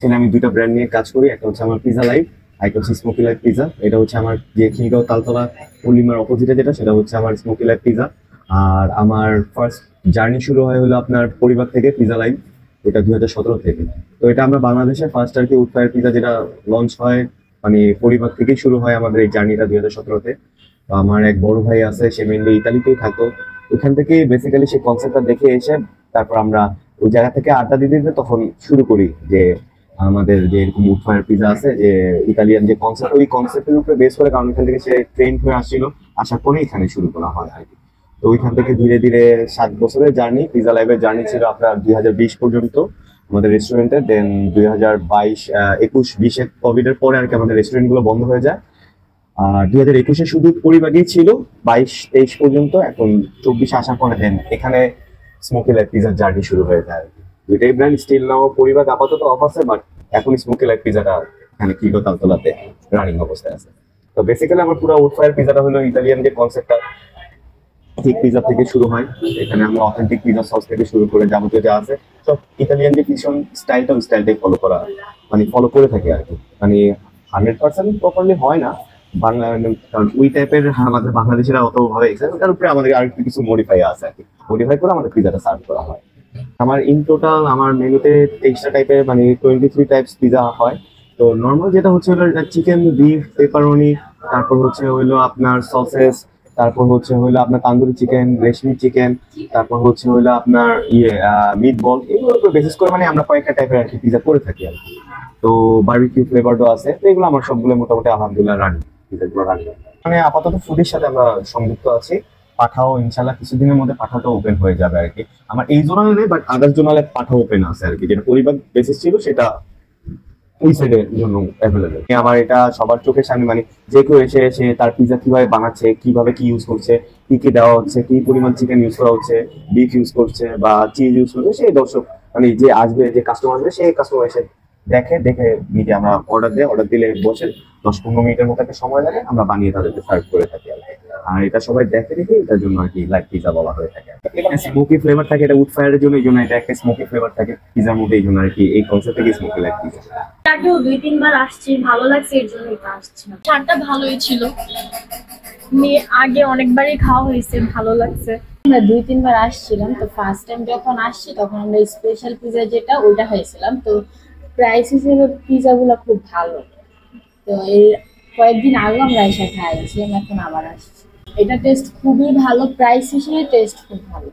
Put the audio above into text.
আমি দুইটা ব্র্যান্ড নিয়ে কাজ করি, একটা হচ্ছে আমার পিজা লাইভ, একটা হচ্ছে স্মোকি লাইভ পিজা। এটা হচ্ছে আমার যে খিলগাঁও তালতলা পূর্ণিমার অপোজিটে যেটা, সেটা হচ্ছে আমার স্মোকি লাইভ পিজা। আর আমার ফার্স্ট জার্নি শুরু হয় হলো আপনার পরিবার থেকে, পিজা লাইভ, এটা 2017 থেকে। তো এটা আমরা বাংলাদেশে ফার্স্ট আর কি উডফায়ার পিজা যেটা লঞ্চ হয়, মানে পরিবার থেকেই শুরু হয় আমাদের এই জার্নিটা 2017-তে। তো আমার এক বড় ভাই আছে, সে মেনলি ইতালিতেই থাকতো। ওখান থেকে বেসিক্যালি সেই কনসেপ্টটা দেখে এসে তারপর আমরা ওই জায়গা থেকে আড্ডা দিতে দিতে তখন শুরু করি যে আমাদের যে এরকম উড ফায়ার পিজা আছে, যে ইতালিয়ান যে কনসেপ্ট, ওই কনসেপ্টের উপরে বেস করে, কারণ এখান থেকে সে ট্রেন্ড হয়ে আসছিল, আসার পরে এখানে শুরু করা হয় আর কি। তো ওইখান থেকে ধীরে ধীরে 7 বছরের জার্নি, পিজা লাইভের জার্নি ছিল আপনার 2020 পর্যন্ত আমাদের রেস্টুরেন্টে। দেন 2022, 21, 20-এ কোভিড এর পরে আর কি আমাদের রেস্টুরেন্ট গুলো বন্ধ হয়ে যায়। আর 2021-এ শুধু পরিবারই ছিল, 22-23 পর্যন্ত। এখন 24-এ আসার পরে দেন এখানে স্মোকি লাইভ পিজার জার্নি শুরু হয়ে যায়। দুইটাই ব্র্যান্ড স্টিল নাও পরিবার আপাতত অফ আছে, বাট এখন স্মোকি লাইভ পিজাটা এখানে কিলো তালতলাতে রানিং অবস্থায় আছে। তো বেসিক্যালি আমার পুরো উড ফায়ার পিজাটা হলো ইতালিয়ান যে কনসেপ্টটা, ঠিক পিজা থেকে শুরু হয়। এখানে আমরা অথেন্টিক পিজা সস থেকে শুরু করে যাবতীয় যা আছে সব ইতালিয়ান যে ফিউশন স্টাইলটা, ওই স্টাইলটাই ফলো করা, মানে ফলো করে থাকে আর কি। মানে 100% প্রপারলি হয় না বাংলা, কারণ ওই টাইপের আমাদের বাংলাদেশিরা অত ভাবে তার উপরে আমাদের আর একটু কিছু মডিফাই আছে আর কি, মডিফাই করে আমাদের পিজাটা সার্ভ করা হয়। আমার ইন টোটাল আমার মেনুতে 23টা টাইপের, মানে 23 টাইপস পিজা হয়। তো নর্মাল যেটা হচ্ছে হলো চিকেন, বিফ, পেপারনি, তারপর হচ্ছে হইলো আপনার সসেস, তারপর হচ্ছে হইলো আপনার তান্দুরি চিকেন, রেশমি চিকেন, তারপর হচ্ছে হইলো আপনার মিট বল, এগুলোর উপর বেসিস করে মানে আমরা কয়েকটা টাইপের আর কি পিজা করে থাকি আর কি। তো বারবিকিউ ফ্লেভারও আছে, তো এগুলো আমার সবগুলো মোটামুটি আলহামদুলিল্লাহ রানি, পিজাগুলো রানি। মানে আপাতত ফুডের সাথে আমরা সংযুক্ত আছি। পাঠাও ইনশাল্লাহ কিছুদিনের মধ্যে পাঠাটা ওপেন হয়ে যাবে আর কি। আমার এই জোনালে নেই, বাট আদার্স জোনালে পাঠা ওপেন আছে আর কি, যেটা পরিবার বেসিস ছিল সেটা ওই সাইডের জন্য অ্যাভেলেবেল। আমার এটা সবার চোখের সামনে, মানে যে কেউ এসে এসে তার পিজা কিভাবে বানাচ্ছে, কিভাবে কি ইউজ করছে, কি কি দেওয়া হচ্ছে, কি পরিমাণ চিকেন ইউজ করা হচ্ছে, বিফ ইউজ করছে বা চিজ ইউজ করছে, সেই দর্শক মানে যে আসবে, যে কাস্টমার আসবে, সেই কাস্টমার এসে দেখে দেখে মিটে আমরা অর্ডার দেয়, অর্ডার দিলে বসে 10-15 মিনিটের মতো একটা সময় লাগে, আমরা বানিয়ে তাদেরকে সার্ভ করে থাকি আর কি। আর এটা সবাই দেখে দেখে, এটার জন্য আর কি লাইভ পিজা বলা হয়ে থাকে। এটা স্মোকি ফ্লেভার থাকে, এটা উড ফায়ারের জন্য, এই জন্য এটা একটা স্মোকি ফ্লেভার থাকে পিজার মধ্যে, এই জন্য আর কি এই কনসেপ্ট থেকে স্মোকি লাইভ পিজা। আগেও 2-3 বার আসছি, ভালো লাগছে, এর জন্য এটা আসছিলাম। চাটটা ভালোই ছিল, আগে অনেকবারই খাওয়া হয়েছে, ভালো লাগছে। আমরা 2-3 বার আসছিলাম। তো ফার্স্ট টাইম যখন আসছি তখন আমরা স্পেশাল পিজা যেটা ওইটা হয়েছিলাম। তো প্রাইস হিসেবে পিজা গুলো খুব ভালো। তো এর কয়েকদিন আগে আমরা এসে খাইছিলাম, এখন আবার আসছি। এটা টেস্ট খুবই ভালো, প্রাইস হিসেবে টেস্ট খুব ভালো।